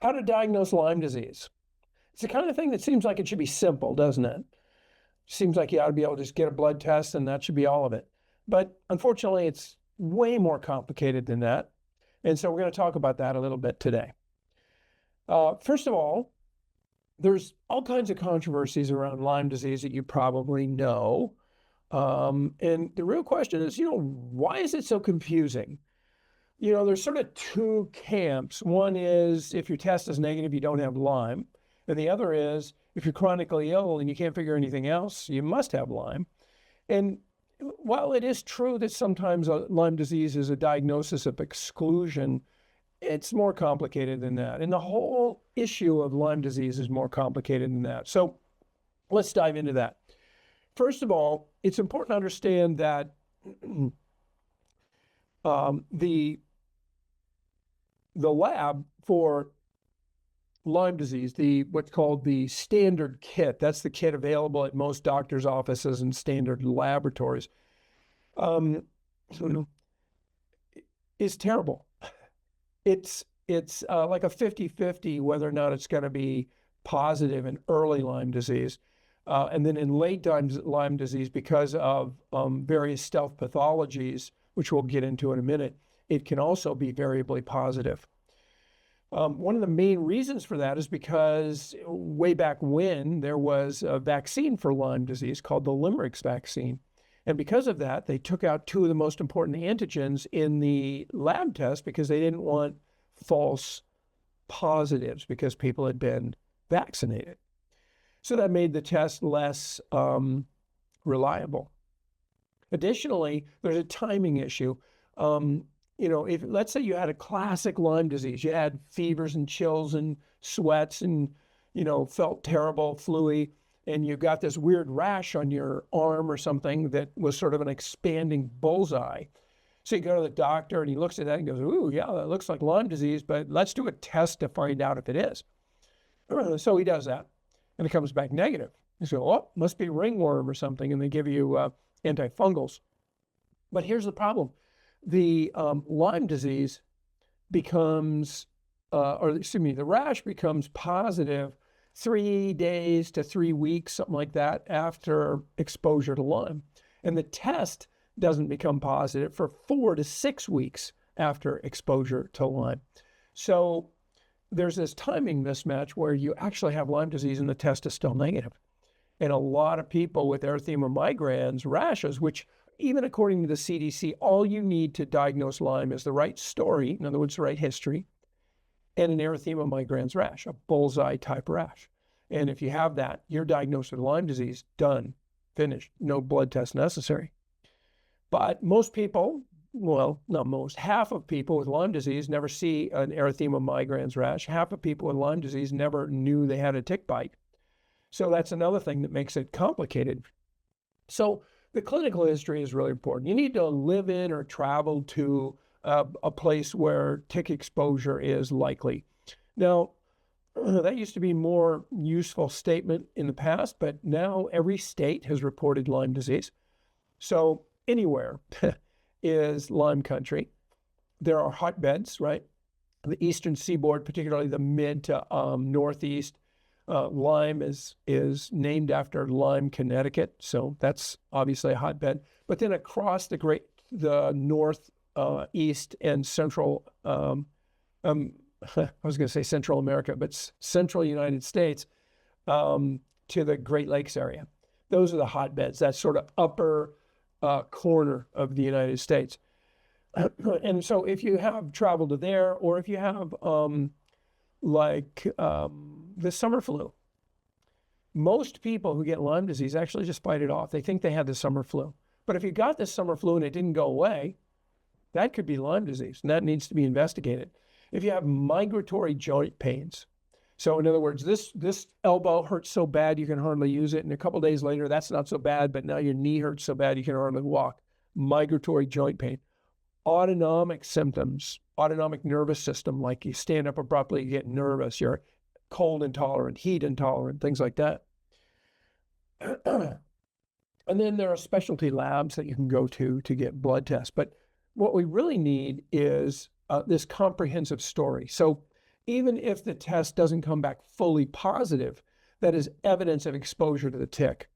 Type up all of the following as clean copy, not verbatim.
How to diagnose Lyme disease. It's the kind of thing that seems like it should be simple, doesn't it? Seems like you ought to be able to just get a blood test and that should be all of it. But unfortunately, it's way more complicated than that. And so we're going to talk about that a little bit today. First of all, there's all kinds of controversies around Lyme disease that you probably know. And the real question is, why is it so confusing? There's sort of two camps. One is if your test is negative, you don't have Lyme. And the other is if you're chronically ill and you can't figure anything else, you must have Lyme. And while it is true that sometimes Lyme disease is a diagnosis of exclusion, it's more complicated than that. And the whole issue of Lyme disease is more complicated than that. So let's dive into that. First of all, it's important to understand that the lab for Lyme disease, what's called the standard kit, that's the kit available at most doctors' offices and standard laboratories, is terrible. It's like a 50-50 whether or not it's going to be positive in early Lyme disease. And then in late Lyme disease, because of various stealth pathologies, which we'll get into in a minute, it can also be variably positive. One of the main reasons for that is because way back when there was a vaccine for Lyme disease called the Limerix vaccine. And because of that, they took out two of the most important antigens in the lab test because they didn't want false positives because people had been vaccinated. So that made the test less reliable. Additionally, there's a timing issue. If let's say you had a classic Lyme disease, you had fevers and chills and sweats and, felt terrible, fluey, and you got this weird rash on your arm or something that was sort of an expanding bullseye. So you go to the doctor and he looks at that and goes, ooh, yeah, that looks like Lyme disease, but let's do a test to find out if it is. So he does that and it comes back negative. You say, oh, must be ringworm or something, and they give you antifungals. But here's the problem. The Lyme disease becomes, the rash becomes positive 3 days to 3 weeks, something like that, after exposure to Lyme. And the test doesn't become positive for 4 to 6 weeks after exposure to Lyme. So there's this timing mismatch where you actually have Lyme disease and the test is still negative. And a lot of people with erythema migrans, rashes, which even according to the CDC, all you need to diagnose Lyme is the right story, in other words, the right history, and an erythema migrans rash, a bullseye type rash. And if you have that, you're diagnosed with Lyme disease, done, finished, no blood test necessary. But most people, well, not most, half of people with Lyme disease never see an erythema migrans rash. Half of people with Lyme disease never knew they had a tick bite. So that's another thing that makes it complicated. So the clinical history is really important. You need to live in or travel to a place where tick exposure is likely. Now, that used to be a more useful statement in the past, but now every state has reported Lyme disease. So anywhere is Lyme country. There are hotbeds, right? The eastern seaboard, particularly the mid to northeast, Lyme is named after Lyme, Connecticut, so that's obviously a hotbed. But then across the north, east, and central, I was going to say Central America, but central United States, to the Great Lakes area. Those are the hotbeds. That's sort of upper corner of the United States. And so if you have traveled to there, or if you have the summer flu. Most people who get Lyme disease actually just fight it off. They think they had the summer flu. But if you got the summer flu and it didn't go away, that could be Lyme disease, and that needs to be investigated. If you have migratory joint pains, so in other words, this elbow hurts so bad you can hardly use it, and a couple of days later, that's not so bad, but now your knee hurts so bad you can hardly walk. Migratory joint pain. Autonomic symptoms, autonomic nervous system, like you stand up abruptly, you get nervous, you're cold intolerant, heat intolerant, things like that. And then there are specialty labs that you can go to get blood tests. But what we really need is this comprehensive story. So even if the test doesn't come back fully positive, that is evidence of exposure to the tick.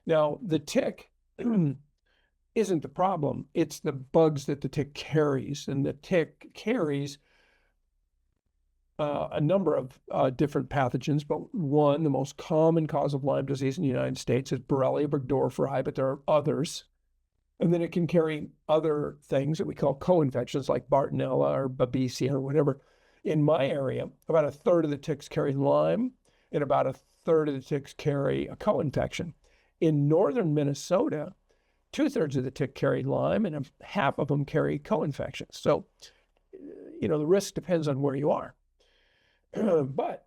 Now, the tick isn't the problem. It's the bugs that the tick carries. And the tick carries a number of different pathogens, but one, the most common cause of Lyme disease in the United States is Borrelia burgdorferi, but there are others. And then it can carry other things that we call co-infections like Bartonella or Babesia or whatever. In my area, about a third of the ticks carry Lyme, and about a third of the ticks carry a co-infection. In northern Minnesota, 2/3 of the tick carry Lyme, and half of them carry co-infections. So, the risk depends on where you are. But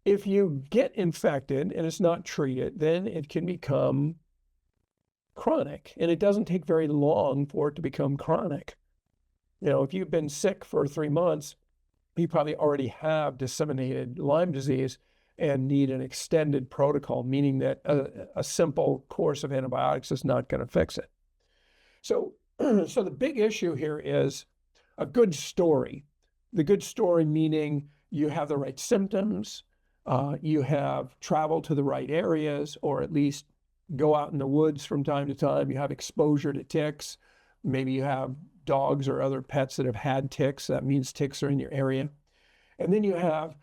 if you get infected and it's not treated, then it can become chronic, and it doesn't take very long for it to become chronic. If you've been sick for 3 months, you probably already have disseminated Lyme disease and need an extended protocol, meaning that a simple course of antibiotics is not going to fix it. So the big issue here is a good story. The good story meaning you have the right symptoms, you have traveled to the right areas, or at least go out in the woods from time to time, you have exposure to ticks, maybe you have dogs or other pets that have had ticks, that means ticks are in your area. And then you have,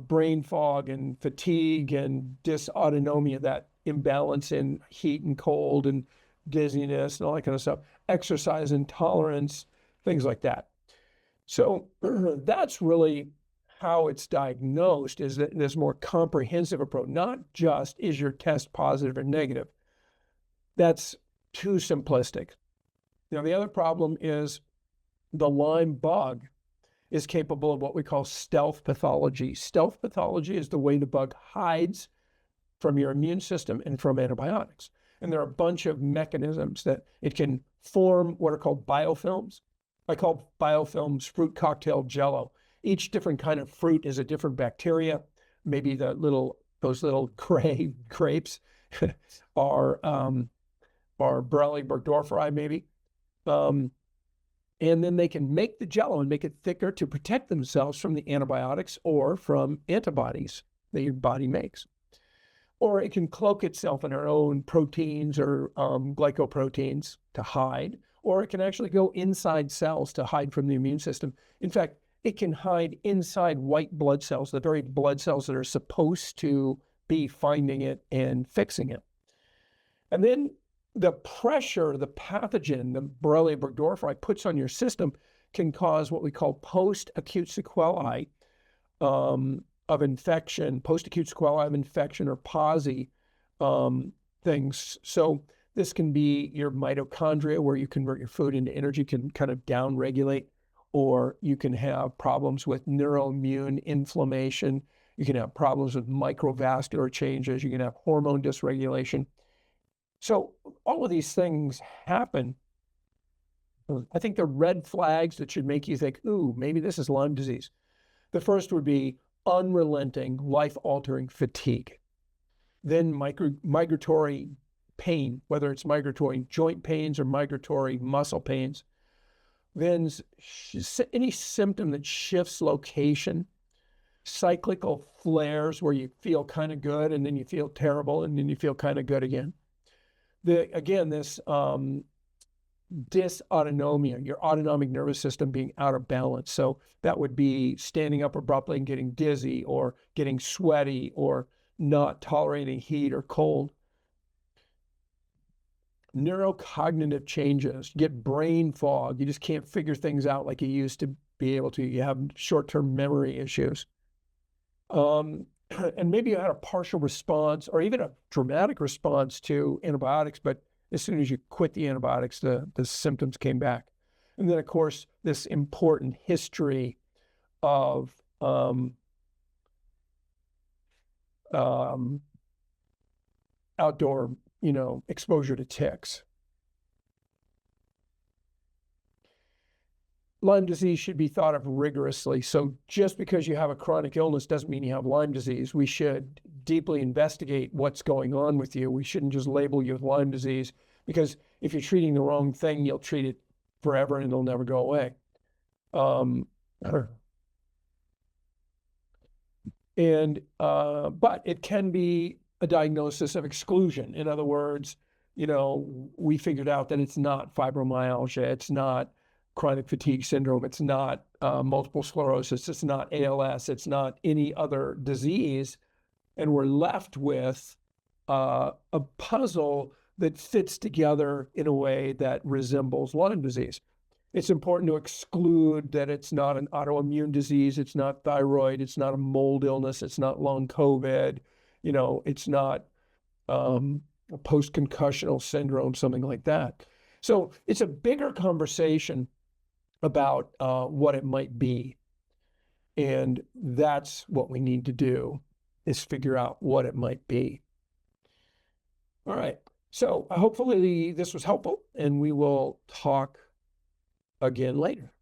brain fog and fatigue and dysautonomia, that imbalance in heat and cold and dizziness and all that kind of stuff, exercise intolerance, things like that. So that's really how it's diagnosed, is that this more comprehensive approach, not just is your test positive or negative. That's too simplistic. The other problem is the Lyme bug is capable of what we call stealth pathology. Stealth pathology is the way the bug hides from your immune system and from antibiotics. And there are a bunch of mechanisms that it can form what are called biofilms. I call biofilms fruit cocktail jello. Each different kind of fruit is a different bacteria. Maybe those little gray grapes are Borrelia burgdorferi, maybe. And then they can make the jello and make it thicker to protect themselves from the antibiotics or from antibodies that your body makes. Or it can cloak itself in our own proteins or glycoproteins to hide, or it can actually go inside cells to hide from the immune system. In fact, it can hide inside white blood cells, the very blood cells that are supposed to be finding it and fixing it. And then the pressure, the pathogen, the Borrelia burgdorferi puts on your system can cause what we call post-acute sequelae of infection, post-acute sequelae of infection, or POSI things. So this can be your mitochondria, where you convert your food into energy, can kind of down-regulate, or you can have problems with neuroimmune inflammation. You can have problems with microvascular changes. You can have hormone dysregulation. So all of these things happen. I think the red flags that should make you think, ooh, maybe this is Lyme disease. The first would be unrelenting, life-altering fatigue. Then migratory pain, whether it's migratory joint pains or migratory muscle pains. Then any symptom that shifts location, cyclical flares where you feel kind of good and then you feel terrible and then you feel kind of good again. This dysautonomia, your autonomic nervous system being out of balance. So that would be standing up abruptly and getting dizzy, or getting sweaty, or not tolerating heat or cold. Neurocognitive changes, you get brain fog. You just can't figure things out like you used to be able to. You have short-term memory issues. And maybe you had a partial response or even a dramatic response to antibiotics, but as soon as you quit the antibiotics, the symptoms came back. And then, of course, this important history of outdoor, exposure to ticks. Lyme disease should be thought of rigorously. So just because you have a chronic illness doesn't mean you have Lyme disease. We should deeply investigate what's going on with you. We shouldn't just label you with Lyme disease, because if you're treating the wrong thing, you'll treat it forever and it'll never go away. And but it can be a diagnosis of exclusion. In other words, we figured out that it's not fibromyalgia, it's not chronic fatigue syndrome, it's not multiple sclerosis, it's not ALS, it's not any other disease, and we're left with a puzzle that fits together in a way that resembles Lyme disease. It's important to exclude that it's not an autoimmune disease, it's not thyroid, it's not a mold illness, it's not long COVID, it's not a post-concussional syndrome, something like that. So it's a bigger conversation about what it might be. And that's what we need to do, is figure out what it might be. All right. So hopefully this was helpful, and we will talk again later.